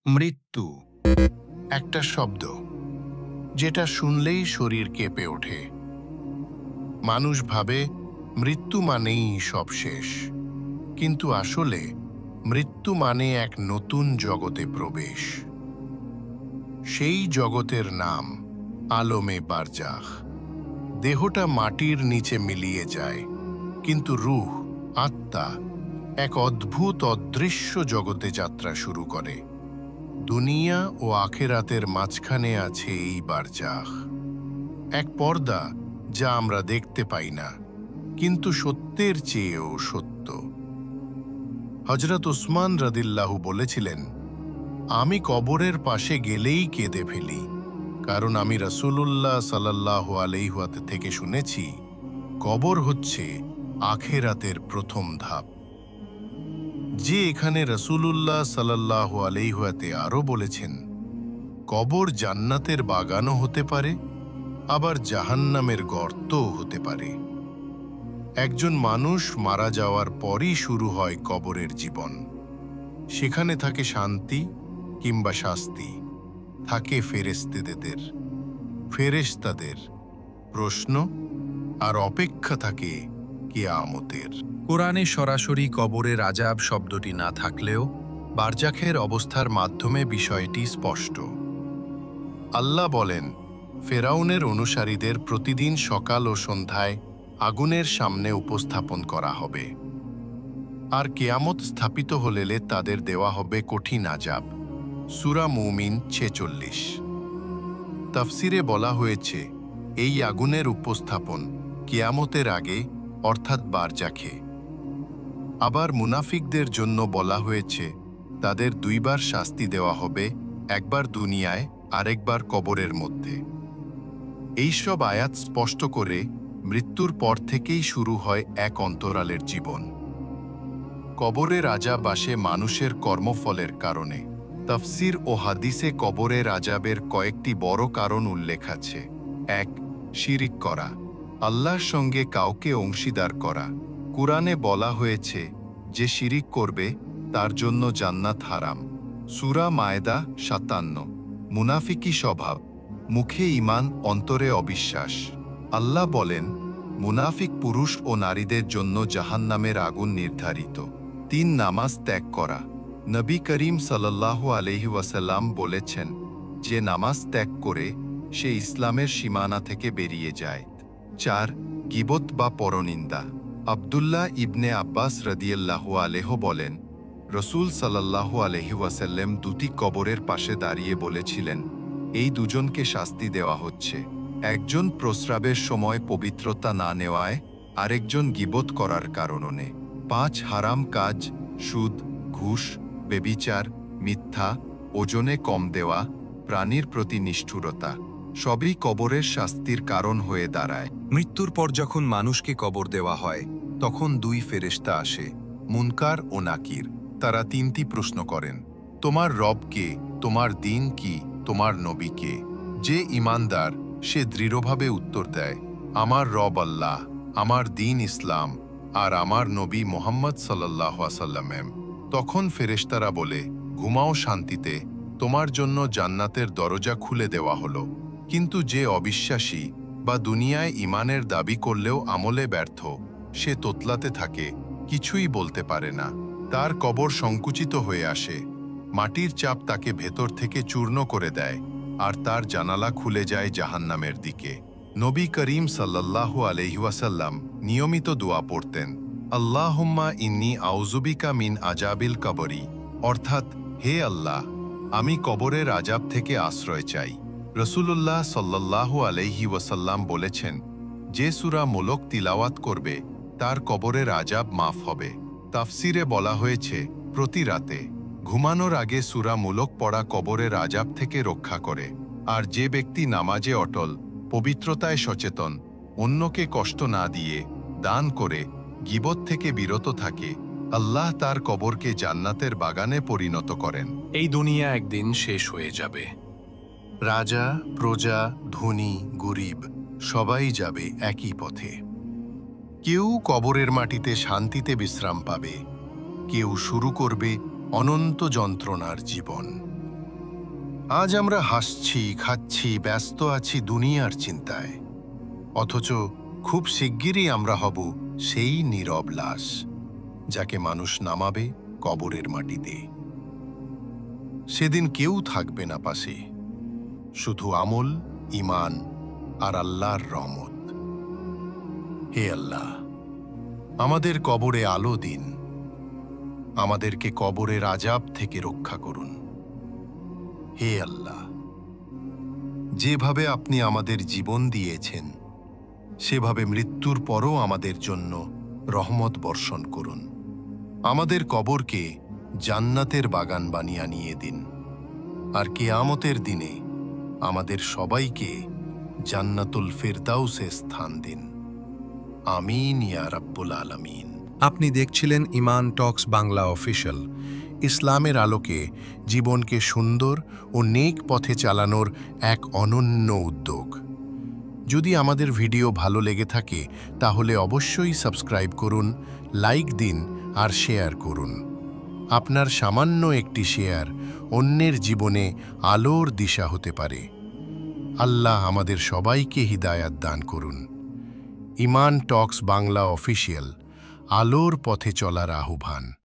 মৃত্যু একটা শব্দ যেটা শুনলেই শরীর কেঁপে ওঠে। মানুষ ভাবে মৃত্যু মানেই সব শেষ, কিন্তু আসলে মৃত্যু মানে এক নতুন জগতে প্রবেশ। সেই জগতের নাম আলমে বারজাখ। দেহটা মাটির নিচে মিলিয়ে যায়, কিন্তু রূহ, আত্মা এক অদ্ভুত অদৃশ্য জগতে যাত্রা শুরু করে। দুনিয়া ও আখেরাতের মাঝখানে আছে এই বারজাখ, এক পর্দা যা আমরা দেখতে পাই না, কিন্তু সত্যের চেয়েও সত্য। হযরত উসমান রাদিয়াল্লাহু বলেছিলেন, আমি কবরের পাশে গেলেই কেঁদে ফেলি, কারণ আমি রাসূলুল্লাহ সাল্লাল্লাহু আলাইহি ওয়াসাল্লাম থেকে শুনেছি, কবর হচ্ছে আখেরাতের প্রথম ধাপ। যে এখানে রাসূলুল্লাহ সাল্লাল্লাহু আলাইহি ওয়াসাল্লাম আরও বলেছেন, কবর জান্নাতের বাগানও হতে পারে, আবার জাহান্নামের গর্তও হতে পারে। একজন মানুষ মারা যাওয়ার পরই শুরু হয় কবরের জীবন। সেখানে থাকে শান্তি কিংবা শাস্তি, থাকে ফেরেশতাদের প্রশ্ন, আর অপেক্ষা থাকে কিয়ামতের। কোরআনে সরাসরি কবরের আযাব শব্দটি না থাকলেও বারজাখের অবস্থার মাধ্যমে বিষয়টি স্পষ্ট। আল্লাহ বলেন, ফেরাউনের অনুসারীদের প্রতিদিন সকাল ও সন্ধ্যায় আগুনের সামনে উপস্থাপন করা হবে, আর কিয়ামত স্থাপিত হলে তাদের দেওয়া হবে কঠিন আযাব। সূরা মুমিন 46। তাফসিরে বলা হয়েছে, এই আগুনের উপস্থাপন কিয়ামতের আগে, অর্থাৎ বারজাখে। আবার মুনাফিকদের জন্য বলা হয়েছে, তাদের দুইবার শাস্তি দেওয়া হবে, একবার দুনিয়ায়, আরেকবার কবরের মধ্যে। এইসব আয়াত স্পষ্ট করে মৃত্যুর পর থেকেই শুরু হয় এক অন্তরালের জীবন। কবরের আযাব আসে মানুষের কর্মফলের কারণে। তাফসির ও হাদিসে কবরের আযাবের কয়েকটি বড় কারণ উল্লেখ আছে। ১. শিরিক করা, আল্লাহর সঙ্গে কাউকে অংশীদার করা। কুরআনে বলা হয়েছে, যে শিরিক করবে তার জন্য জান্নাত হারাম। সূরা মায়েদা ৫৭। মুনাফিকি স্বভাব, মুখে ঈমান, অন্তরে অবিশ্বাস। আল্লাহ বলেন, মুনাফিক পুরুষ ও নারীদের জন্য জাহান্নামের আগুন নির্ধারিত। ৩. নামাজ ত্যাগ করা, নবী করিম সাল্লাল্লাহু আলাইহি ওয়াসাল্লাম বলেছেন, যে নামাজ ত্যাগ করে সে ইসলামের সীমানা থেকে বেরিয়ে যায়। ৪. গীবত বা পরনিন্দা, আব্দুল্লাহ ইবনে আব্বাস রাদিয়াল্লাহু আনহু বলেন, রাসূল সাল্লাল্লাহু আলাইহি ওয়াসাল্লাম দুটি কবরের পাশে দাঁড়িয়ে বলেছিলেন, এই দুজনকে শাস্তি দেওয়া হচ্ছে, একজন প্রস্রাবের সময় পবিত্রতা না নেওয়ায়, আরেকজন গীবত করার কারণে। ৫. হারাম কাজ, সুদ, ঘুষ, ব্যভিচার, মিথ্যা, ওজনে কম দেওয়া, প্রাণীর প্রতি নিষ্ঠুরতা, সবই কবরের শাস্তির কারণ হয়ে দাঁড়ায়। মৃত্যুর পর যখন মানুষকে কবর দেওয়া হয়, তখন দুই ফেরেশতা আসে, মুনকার ও নাকির। তারা তিনটি প্রশ্ন করেন, তোমার রব কে, তোমার দ্বীন কি, তোমার নবী কে? যে ঈমানদার সে দৃঢ়ভাবে উত্তর দেয়, আমার রব আল্লাহ, আমার দ্বীন ইসলাম, আর আমার নবী মুহাম্মদ সাল্লাল্লাহু আলাইহি ওয়াসাল্লাম। তখন ফেরেশতারা বলে, ঘুমাও শান্তিতে, তোমার জন্য জান্নাতের দরজা খুলে দেওয়া হলো। কিন্তু যে অবিশ্বাসী বা দুনিয়ায় ঈমানের দাবি করলেও আমলে ব্যর্থ, সে তোতলাতে থাকে, কিছুই বলতে পারে না। তার কবর সংকুচিত হয়ে আসে, মাটির চাপ তাকে ভেতর থেকে চূর্ণ করে দেয়, আর তার জানালা খুলে যায় জাহান্নামের দিকে। নবী করিম সাল্লাল্লাহু আলাইহি ওয়াসাল্লাম নিয়মিত দোয়া পড়তেন, আল্লাহুম্মা ইন্নী আউযুবিকা মিন আযাবিল কবরি, অর্থাৎ, হে আল্লাহ, আমি কবরের আযাব থেকে আশ্রয় চাই। রাসূলুল্লাহ সাল্লাল্লাহু আলাইহি ওয়াসাল্লাম বলেছেন, যে সূরা মুলক তিলাওয়াত করবে তার কবরের আযাব মাফ হবে। তাফসিরে বলা হয়েছে, প্রতি রাতে ঘুমানোর আগে সূরা মুলক পড়া কবরের আযাব থেকে রক্ষা করে। আর যে ব্যক্তি নামাজে অটল, পবিত্রতায় সচেতন, অন্যকে কষ্ট না দিয়ে দান করে, গীবত থেকে বিরত থাকে, আল্লাহ তার কবরকে জান্নাতের বাগানে পরিণত করেন। এই দুনিয়া একদিন শেষ হয়ে যাবে। রাজা, প্রজা, ধনী, গরিব সবাই যাবে একই পথে। কেউ কবরের মাটিতে শান্তিতে বিশ্রাম পাবে, কেউ শুরু করবে অনন্ত যন্ত্রণার জীবন। আজ আমরা হাসছি, খাচ্ছি, ব্যস্ত আছি দুনিয়ার চিন্তায়, অথচ খুব শিগগিরই আমরা হব সেই নীরব লাশ যাকে মানুষ নামাবে কবরের মাটিতে। সেদিন কেউ থাকবে না পাশে, শুধু আমল, ঈমান আর আল্লাহর রহমত। হে আল্লাহ, আমাদের কবরে আলো দিন, আমাদেরকে কবরের আযাব থেকে রক্ষা করুন। হে আল্লাহ, যেভাবে আপনি আমাদের জীবন দিয়েছেন সেভাবে মৃত্যুর পরও আমাদের জন্য রহমত বর্ষণ করুন। আমাদের কবরকে জান্নাতের বাগান বানিয়ে নিয়ে দিন, আর কিয়ামতের দিনে আমাদের সবাইকে জান্নাতুল ফিরদাউসে স্থান দিন। আমিন ইয়া রাব্বুল আলামিন। আপনি দেখছিলেন ইমান টক্স বাংলা অফিশিয়াল, ইসলামের আলোকে জীবনকে সুন্দর ও নেক পথে চালানোর এক অনন্য উদ্যোগ। যদি আমাদের ভিডিও ভালো লেগে থাকে তাহলে অবশ্যই সাবস্ক্রাইব করুন, লাইক দিন আর শেয়ার করুন। আপনার সামান্য একটি শেয়ার অন্যের জীবনে আলোর দিশা হতে পারে। আল্লাহ আমাদের সবাইকে হিদায়াত দান করুন। ইমান টক্স বাংলা অফিশিয়াল, আলোর পথে চলার আহ্বান।